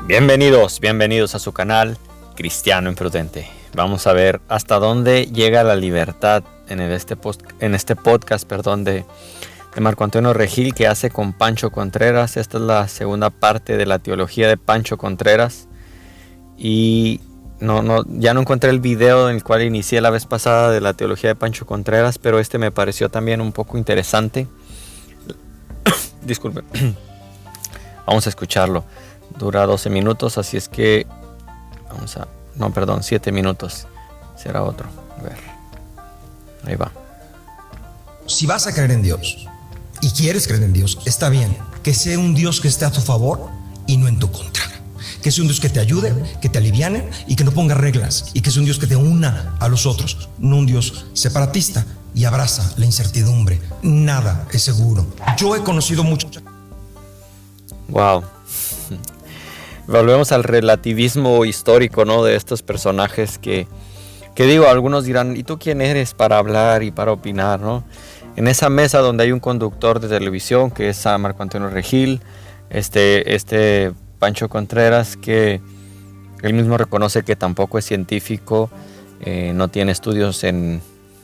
Bienvenidos a su canal Cristiano Imprudente. Vamos a ver hasta dónde llega la libertad en este podcast de Marco Antonio Regil, que hace con Pancho Contreras. Esta es la segunda parte de la teología de Pancho Contreras. Y ya no encontré el video en el cual inicié la vez pasada de la teología de Pancho Contreras, pero este me pareció también un poco interesante. Disculpe. Vamos a escucharlo. Dura 12 minutos, así es que 7 minutos. Será otro. A ver. Ahí va. Si vas a creer en Dios y quieres creer en Dios, está bien. Que sea un Dios que esté a tu favor y no en tu contra. Que sea un Dios que te ayude, que te aliviane y que no ponga reglas. Y que sea un Dios que te una a los otros, no un Dios separatista y abraza la incertidumbre. Nada es seguro. Yo he conocido mucho. Wow. Volvemos al relativismo histórico, ¿no? De estos personajes que digo, algunos dirán, ¿y tú quién eres para hablar y para opinar, no? En esa mesa donde hay un conductor de televisión que es Marco Antonio Regil, este Pancho Contreras, que él mismo reconoce que tampoco es científico, no tiene estudios en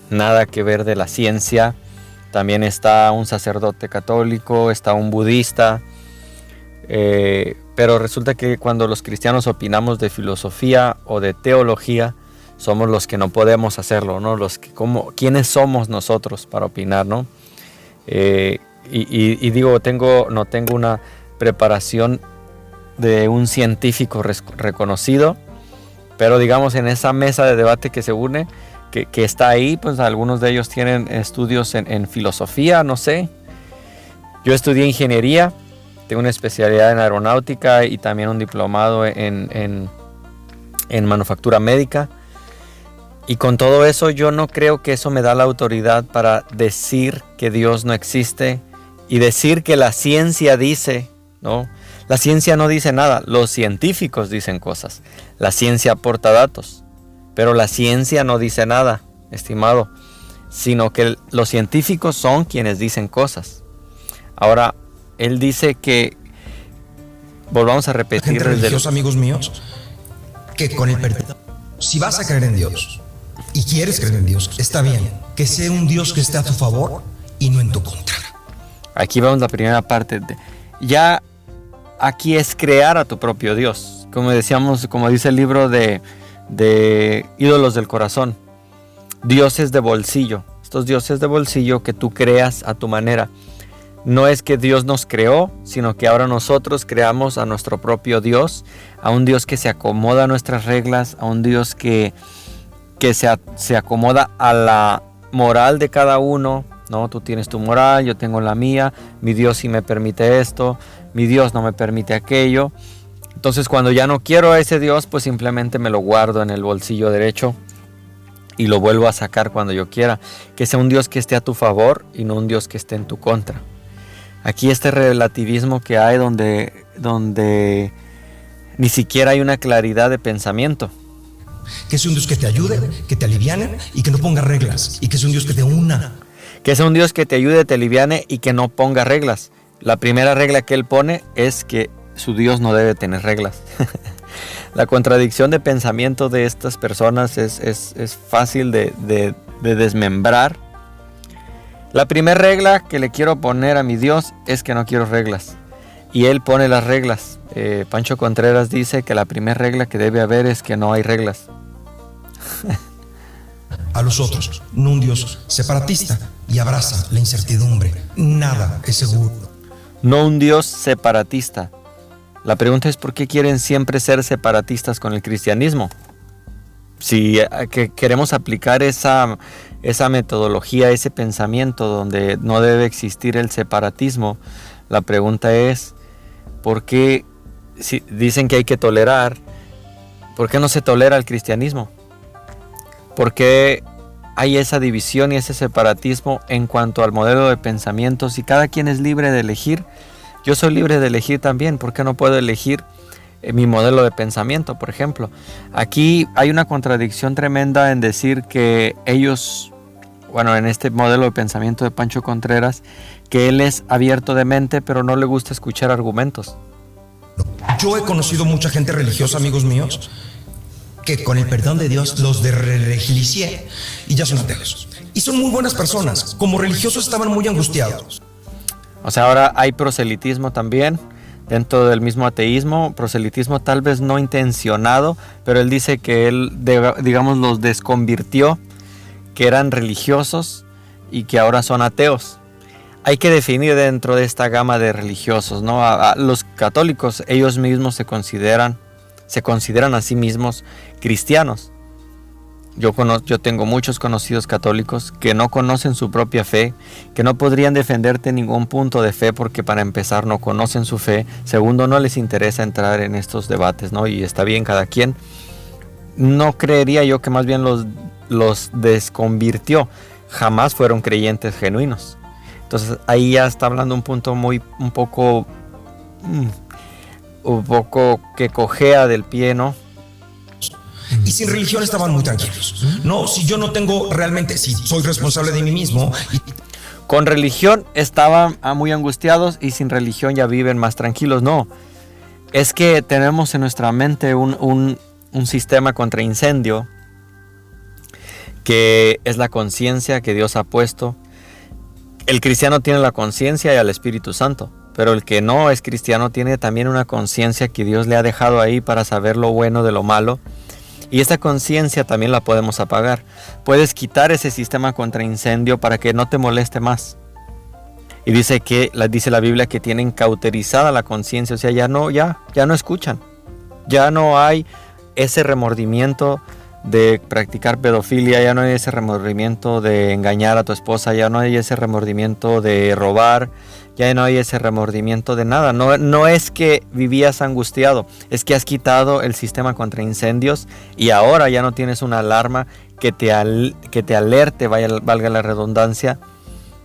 nada que ver de la ciencia. También está un sacerdote católico, está un budista. Pero resulta que cuando los cristianos opinamos de filosofía o de teología, somos los que no podemos hacerlo, ¿no? ¿Quiénes somos nosotros para opinar, no? Digo, no tengo una preparación de un científico reconocido, pero digamos en esa mesa de debate que se une, que está ahí, pues algunos de ellos tienen estudios en filosofía, no sé. Yo estudié ingeniería. Tengo una especialidad en aeronáutica y también un diplomado en manufactura médica. Y con todo eso yo no creo que eso me da la autoridad para decir que Dios no existe y decir que la ciencia dice, ¿no? La ciencia no dice nada, los científicos dicen cosas. La ciencia aporta datos, pero la ciencia no dice nada, estimado, sino que los científicos son quienes dicen cosas. Ahora, él dice que, volvamos a repetir. Gente religiosa, amigos míos, que con el perdón, si vas a creer en Dios y quieres creer en Dios, está bien. Que sea un Dios que esté a tu favor y no en tu contra. Aquí vamos la primera parte. Ya aquí es crear a tu propio Dios. Como decíamos, como dice el libro de Ídolos del Corazón. Dioses de bolsillo. Estos dioses de bolsillo que tú creas a tu manera. No es que Dios nos creó, sino que ahora nosotros creamos a nuestro propio Dios, a un Dios que se acomoda a nuestras reglas, a un Dios que se acomoda a la moral de cada uno, ¿no? Tú tienes tu moral, yo tengo la mía, mi Dios sí me permite esto, mi Dios no me permite aquello. Entonces cuando ya no quiero a ese Dios, pues simplemente me lo guardo en el bolsillo derecho y lo vuelvo a sacar cuando yo quiera. Que sea un Dios que esté a tu favor y no un Dios que esté en tu contra. Aquí este relativismo que hay donde ni siquiera hay una claridad de pensamiento. Que es un Dios que te ayude, que te aliviane y que no ponga reglas. Y que es un Dios que te una. Que es un Dios que te ayude, te aliviane y que no ponga reglas. La primera regla que él pone es que su Dios no debe tener reglas. La contradicción de pensamiento de estas personas es fácil de desmembrar. La primera regla que le quiero poner a mi Dios es que no quiero reglas. Y él pone las reglas. Pancho Contreras dice que la primera regla que debe haber es que no hay reglas. A los otros, no un Dios separatista y abraza la incertidumbre. Nada es seguro. No un Dios separatista. La pregunta es ¿por qué quieren siempre ser separatistas con el cristianismo? Si queremos aplicar esa metodología, ese pensamiento donde no debe existir el separatismo, la pregunta es ¿por qué, si dicen que hay que tolerar, por qué no se tolera el cristianismo? ¿Por qué hay esa división y ese separatismo en cuanto al modelo de pensamiento? Si cada quien es libre de elegir, yo soy libre de elegir también, ¿por qué no puedo elegir mi modelo de pensamiento, por ejemplo? Aquí hay una contradicción tremenda en decir que ellos, en este modelo de pensamiento de Pancho Contreras, que él es abierto de mente, pero no le gusta escuchar argumentos. Yo he conocido mucha gente religiosa, amigos míos, que con el perdón de Dios los religioseé y ya son ateos. Y son muy buenas personas. Como religiosos estaban muy angustiados. O sea, ahora hay proselitismo también dentro del mismo ateísmo, proselitismo tal vez no intencionado, pero él dice que él, digamos, los desconvirtió, que eran religiosos y que ahora son ateos. Hay que definir dentro de esta gama de religiosos, ¿no? A los católicos, ellos mismos se consideran a sí mismos cristianos. Yo tengo muchos conocidos católicos que no conocen su propia fe, que no podrían defenderte ningún punto de fe porque para empezar no conocen su fe, segundo no les interesa entrar en estos debates, ¿no? Y está bien cada quien. No creería yo que más bien los desconvirtió, jamás fueron creyentes genuinos. Entonces ahí ya está hablando un punto un poco que cojea del pie, ¿no? Y sin religión estaban muy tranquilos. No, si yo no tengo realmente, si soy responsable de mí mismo. Con religión estaban muy angustiados y sin religión ya viven más tranquilos. No, es que tenemos en nuestra mente un sistema contra incendio que es la conciencia que Dios ha puesto. El cristiano tiene la conciencia y al Espíritu Santo, pero el que no es cristiano tiene también una conciencia que Dios le ha dejado ahí para saber lo bueno de lo malo. Y esta conciencia también la podemos apagar. Puedes quitar ese sistema contra incendio para que no te moleste más. Y dice la Biblia que tienen cauterizada la conciencia, o sea, ya no escuchan. Ya no hay ese remordimiento de practicar pedofilia, ya no hay ese remordimiento de engañar a tu esposa, ya no hay ese remordimiento de robar, ya no hay ese remordimiento de nada. No es que vivías angustiado, es que has quitado el sistema contra incendios y ahora ya no tienes una alarma que te alerte, valga la redundancia,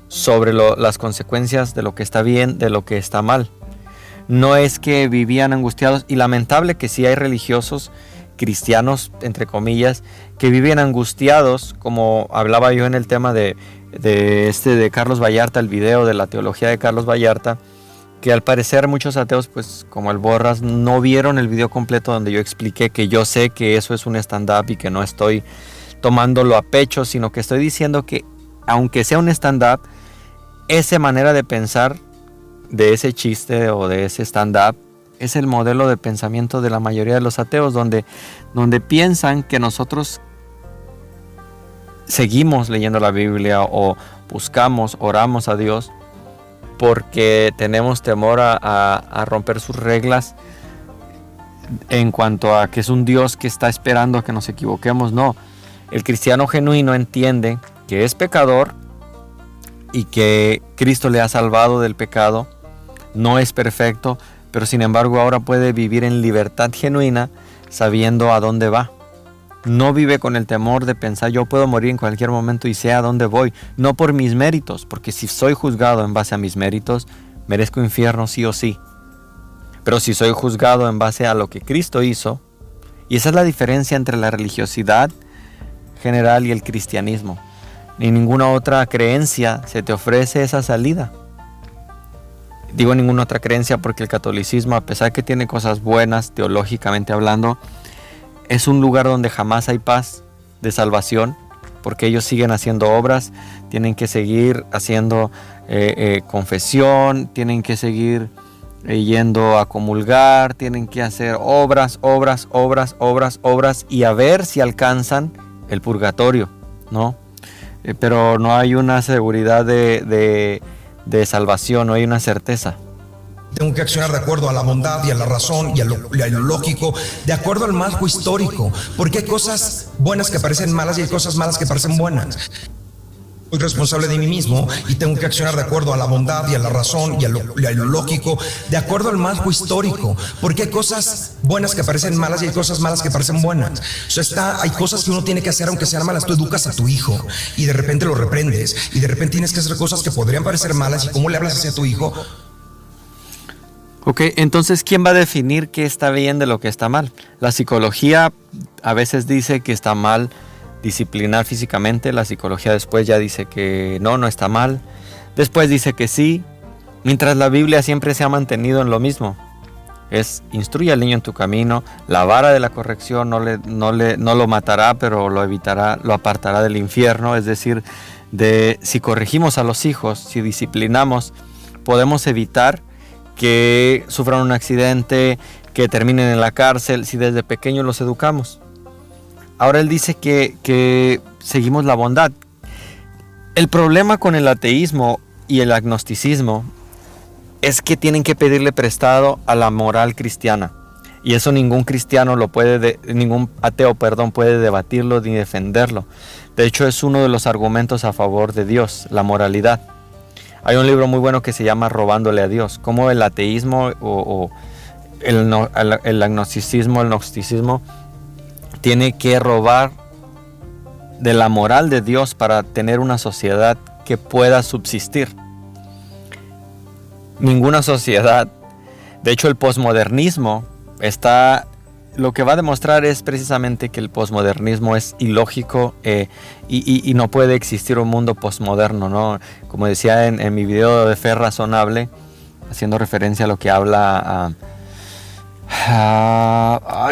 sobre las consecuencias de lo que está bien, de lo que está mal. No es que vivían angustiados, y lamentable que sí hay religiosos cristianos, entre comillas, que viven angustiados, como hablaba yo en el tema de Carlos Vallarta, el video de la teología de Carlos Vallarta, que al parecer muchos ateos, pues como el Borras, no vieron el video completo donde yo expliqué que yo sé que eso es un stand-up y que no estoy tomándolo a pecho, sino que estoy diciendo que aunque sea un stand-up, esa manera de pensar de ese chiste o de ese stand-up es el modelo de pensamiento de la mayoría de los ateos, donde piensan que nosotros seguimos leyendo la Biblia o buscamos, oramos a Dios porque tenemos temor a romper sus reglas en cuanto a que es un Dios que está esperando a que nos equivoquemos. No, el cristiano genuino entiende que es pecador y que Cristo le ha salvado del pecado, no es perfecto, pero sin embargo ahora puede vivir en libertad genuina sabiendo a dónde va. No vive con el temor de pensar yo puedo morir en cualquier momento y sé a dónde voy. No por mis méritos, porque si soy juzgado en base a mis méritos, merezco infierno sí o sí. Pero si soy juzgado en base a lo que Cristo hizo, y esa es la diferencia entre la religiosidad general y el cristianismo. Ni ninguna otra creencia se te ofrece esa salida. Digo ninguna otra creencia porque el catolicismo, a pesar que tiene cosas buenas teológicamente hablando, es un lugar donde jamás hay paz de salvación, porque ellos siguen haciendo obras, tienen que seguir haciendo confesión, tienen que seguir yendo a comulgar, tienen que hacer obras y a ver si alcanzan el purgatorio, ¿no? Pero no hay una seguridad de salvación, no hay una certeza. Tengo que accionar de acuerdo a la bondad y a la razón y a lo lógico, de acuerdo al marco histórico, porque hay cosas buenas que parecen malas y hay cosas malas que parecen buenas. Soy responsable de mí mismo y tengo que accionar de acuerdo a la bondad y a la razón y a lo lógico, de acuerdo al marco histórico, porque hay cosas buenas que parecen malas y hay cosas malas que parecen buenas. O sea, hay cosas que uno tiene que hacer aunque sean malas. Tú educas a tu hijo y de repente lo reprendes y de repente tienes que hacer cosas que podrían parecer malas. ¿Y cómo le hablas hacia tu hijo? Ok, entonces, ¿quién va a definir qué está bien de lo que está mal? La psicología a veces dice que está mal disciplinar físicamente, la psicología después ya dice que no está mal, después dice que sí, mientras la Biblia siempre se ha mantenido en lo mismo. es instruye al niño en tu camino, la vara de la corrección no lo matará, pero lo evitará, lo apartará del infierno. Es decir, si corregimos a los hijos, si disciplinamos, podemos evitar que sufran un accidente, que terminen en la cárcel, si desde pequeños los educamos. Ahora él dice que seguimos la bondad. El problema con el ateísmo y el agnosticismo es que tienen que pedirle prestado a la moral cristiana. Y eso ningún cristiano ningún ateo, puede debatirlo ni defenderlo. De hecho, es uno de los argumentos a favor de Dios, la moralidad. Hay un libro muy bueno que se llama Robándole a Dios, cómo el ateísmo o el agnosticismo, el gnosticismo, tiene que robar de la moral de Dios para tener una sociedad que pueda subsistir. Ninguna sociedad. De hecho, el posmodernismo lo que va a demostrar es precisamente que el posmodernismo es ilógico y no puede existir un mundo posmoderno, ¿no? Como decía en mi video de Fe Razonable, haciendo referencia a lo que habla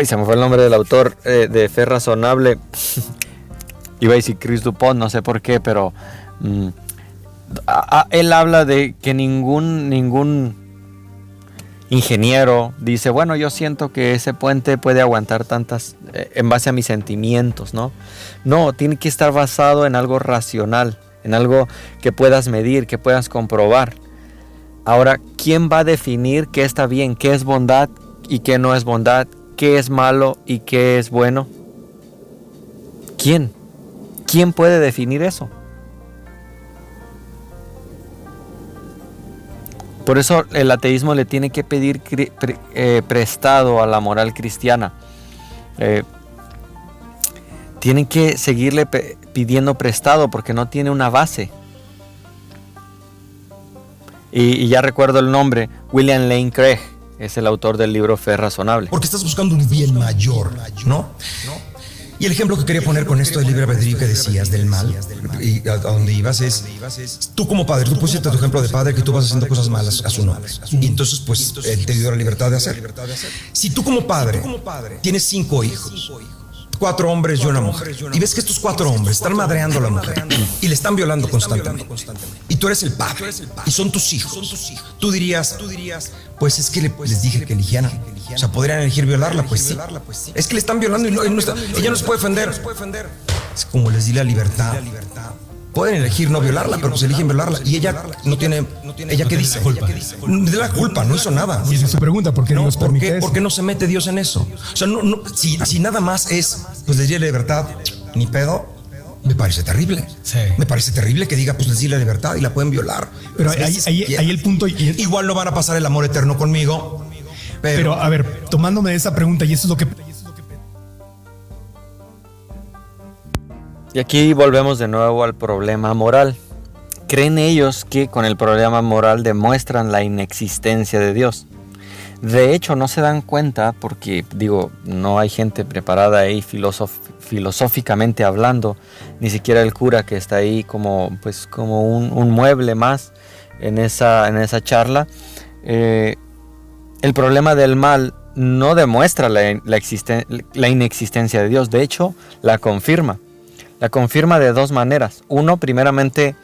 se me fue el nombre del autor de Fe Razonable. Iba a decir Chris Dupont, no sé por qué, pero él habla de que ningún ingeniero dice, bueno, yo siento que ese puente puede aguantar tantas en base a mis sentimientos, ¿no? No, tiene que estar basado en algo racional, en algo que puedas medir, que puedas comprobar. Ahora, ¿quién va a definir qué está bien, qué es bondad y qué no es bondad, qué es malo y qué es bueno? ¿Quién? ¿Quién puede definir eso? Por eso el ateísmo le tiene que pedir prestado a la moral cristiana. Tienen que seguirle pidiendo prestado porque no tiene una base. Y ya recuerdo el nombre, William Lane Craig es el autor del libro Fe Razonable. Porque estás buscando un bien mayor, ¿no? Y el ejemplo que quería poner con esto del libre albedrío que decías del mal, y a donde ibas es, tú como padre, tú pusiste tu ejemplo de padre que tú vas haciendo cosas malas a su nombre. Y entonces, pues, él te dio la libertad de hacer. Si tú como padre tienes 5 hijos, 4 hombres y una mujer, y ves que estos 4 hombres están madreando a la mujer y le están violando constantemente, y tú eres el padre y son tus hijos, tú dirías, pues es que les dije que eligieran. O sea, podrían elegir violarla, pues sí. Es que le están violando y ella no se puede defender. Es como les di la libertad. Pueden elegir no violarla, pero pues eligen violarla. Y ella no tiene. ¿Ella qué dice? De la culpa, no hizo nada. Y esa es su pregunta, ¿por qué no nos permite eso? ¿Por qué no se mete Dios en eso? O sea, si nada más es, pues les di la libertad, ni pedo. Me parece terrible. Sí. Me parece terrible que diga, pues les di la libertad y la pueden violar. Pero ahí el punto. Igual no van a pasar el amor eterno conmigo. Pero a ver, tomándome de esa pregunta, y eso es lo que... Y aquí volvemos de nuevo al problema moral. ¿Creen ellos que con el problema moral demuestran la inexistencia de Dios? De hecho, no se dan cuenta porque, no hay gente preparada ahí filosóficamente hablando, ni siquiera el cura que está ahí como un mueble más en esa charla. El problema del mal no demuestra la inexistencia de Dios. De hecho, la confirma. La confirma de 2 maneras. Uno, primeramente,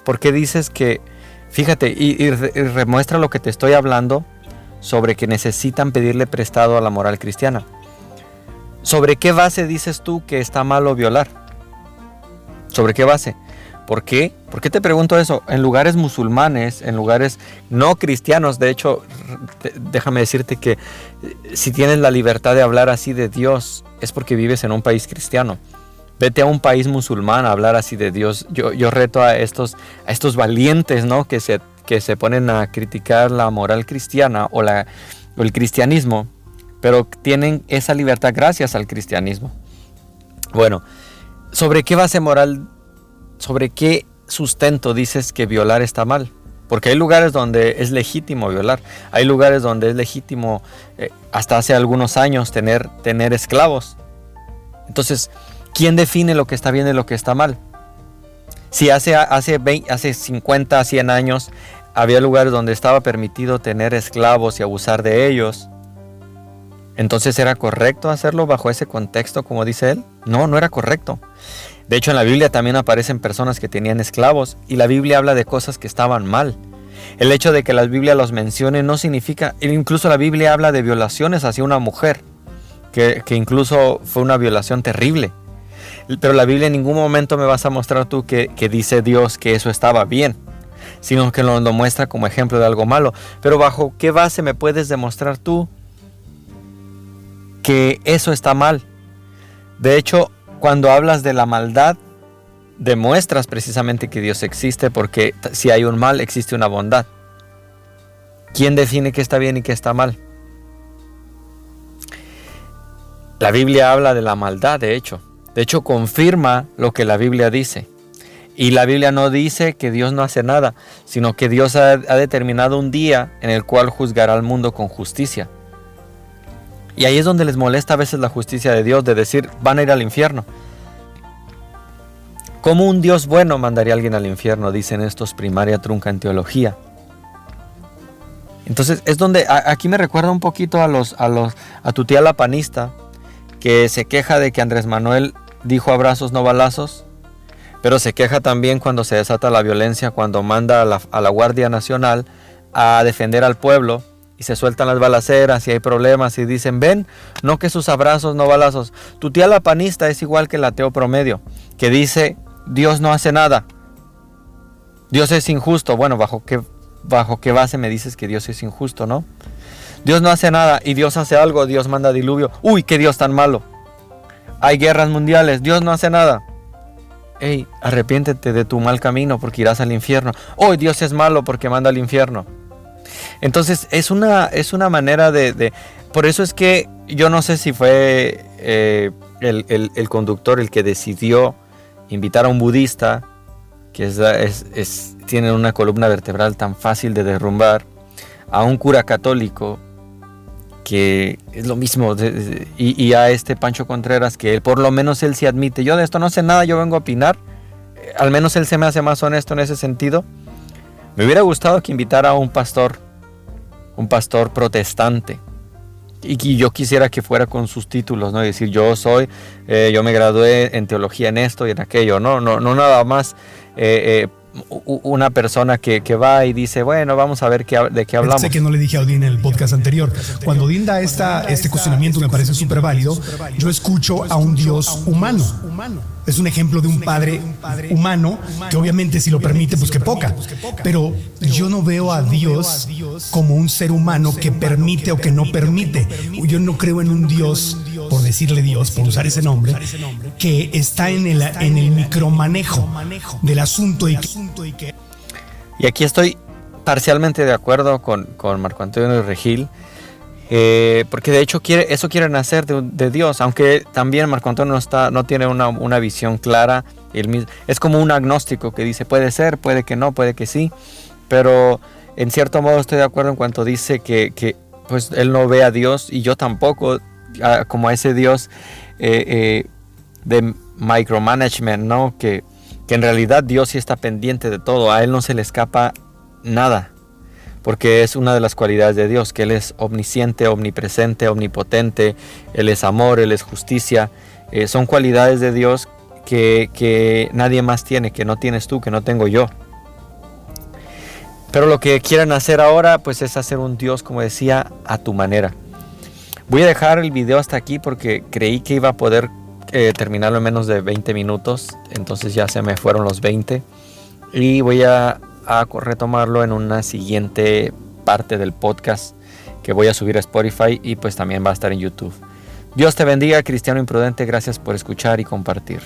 ¿por qué dices que... Fíjate, y remuestra lo que te estoy hablando sobre que necesitan pedirle prestado a la moral cristiana. ¿Sobre qué base dices tú que está malo violar? ¿Sobre qué base? ¿Por qué? ¿Por qué te pregunto eso? En lugares musulmanes, en lugares no cristianos, de hecho, déjame decirte que si tienes la libertad de hablar así de Dios, es porque vives en un país cristiano. Vete a un país musulmán a hablar así de Dios. Yo reto a estos valientes, ¿no? que se ponen a criticar la moral cristiana o el cristianismo, pero tienen esa libertad gracias al cristianismo. Bueno, ¿sobre qué base moral? ¿Sobre qué sustento dices que violar está mal? Porque hay lugares donde es legítimo violar. Hay lugares donde es legítimo, hasta hace algunos años, tener esclavos. Entonces, ¿quién define lo que está bien y lo que está mal? Si hace 50, 100 años había lugares donde estaba permitido tener esclavos y abusar de ellos, Entonces, ¿era correcto hacerlo bajo ese contexto, como dice él? No, no era correcto. De hecho, en la Biblia también aparecen personas que tenían esclavos y la Biblia habla de cosas que estaban mal. El hecho de que la Biblia los mencione no significa, incluso la Biblia habla de violaciones hacia una mujer, que incluso fue una violación terrible. Pero la Biblia en ningún momento me vas a mostrar tú que dice Dios que eso estaba bien, sino que lo muestra como ejemplo de algo malo. Pero ¿bajo qué base me puedes demostrar tú que eso está mal? De hecho, cuando hablas de la maldad, demuestras precisamente que Dios existe, porque si hay un mal, existe una bondad. ¿Quién define qué está bien y qué está mal? La Biblia habla de la maldad, de hecho. De hecho, confirma lo que la Biblia dice. Y la Biblia no dice que Dios no hace nada, sino que Dios ha determinado un día en el cual juzgará al mundo con justicia. Y ahí es donde les molesta a veces la justicia de Dios, de decir, van a ir al infierno. ¿Cómo un Dios bueno mandaría a alguien al infierno? Dicen estos, primaria trunca en teología. Entonces es donde, aquí me recuerda un poquito a tu tía la panista, que se queja de que Andrés Manuel dijo abrazos no balazos, pero se queja también cuando se desata la violencia, cuando manda a la Guardia Nacional a defender al pueblo y se sueltan las balaceras y hay problemas y dicen, ven, no que sus abrazos no balazos. Tu tía la panista es igual que el ateo promedio, que dice, Dios no hace nada, Dios es injusto. Bueno, ¿bajo qué base me dices que Dios es injusto, no? Dios no hace nada y Dios hace algo, Dios manda diluvio. ¡Uy, qué Dios tan malo! Hay guerras mundiales, Dios no hace nada. ¡Ey, arrepiéntete de tu mal camino porque irás al infierno! ¡Oh, Dios es malo porque manda al infierno! Entonces es una manera de... Por eso es que yo no sé si fue el conductor el que decidió invitar a un budista, que tiene una columna vertebral tan fácil de derrumbar, a un cura católico, que es lo mismo, y a este Pancho Contreras, que él, por lo menos él sí admite, yo de esto no sé nada, yo vengo a opinar. Al menos él se me hace más honesto en ese sentido. Me hubiera gustado que invitara a un pastor protestante, y yo quisiera que fuera con sus títulos, ¿no? Y decir, yo me gradué en teología en esto y en aquello, no nada más una persona que va y dice, bueno, vamos a ver de qué hablamos. Sé que no le dije a Odín en el podcast anterior. Cuando Odín da este cuestionamiento, me parece súper válido. Yo escucho a un Dios humano. Es un ejemplo de un padre humano que obviamente, si lo permite, pues que poca. Pero yo no veo a Dios como un ser humano que permite o que no permite. Yo no creo en un Dios, por decirle Dios, por usar ese nombre, que está en el micromanejo del asunto. Y aquí estoy parcialmente de acuerdo con Marco Antonio Regil, porque de hecho eso quieren hacer de Dios, aunque también Marco Antonio no tiene una visión clara. Es como un agnóstico que dice, puede ser, puede que no, puede que sí, pero en cierto modo estoy de acuerdo en cuanto dice que pues él no ve a Dios, y yo tampoco, como a ese Dios de micromanagement, ¿no? Que en realidad Dios sí está pendiente de todo, a él no se le escapa nada, porque es una de las cualidades de Dios, que Él es omnisciente, omnipresente, omnipotente, Él es amor, Él es justicia. Son cualidades de Dios que nadie más tiene, que no tienes tú, que no tengo yo. Pero lo que quieren hacer ahora, pues, es hacer un Dios, como decía, a tu manera. Voy a dejar el video hasta aquí porque creí que iba a poder terminarlo en menos de 20 minutos, entonces ya se me fueron los 20, y voy a retomarlo en una siguiente parte del podcast que voy a subir a Spotify, y pues también va a estar en YouTube. Dios te bendiga, cristiano imprudente, gracias por escuchar y compartir.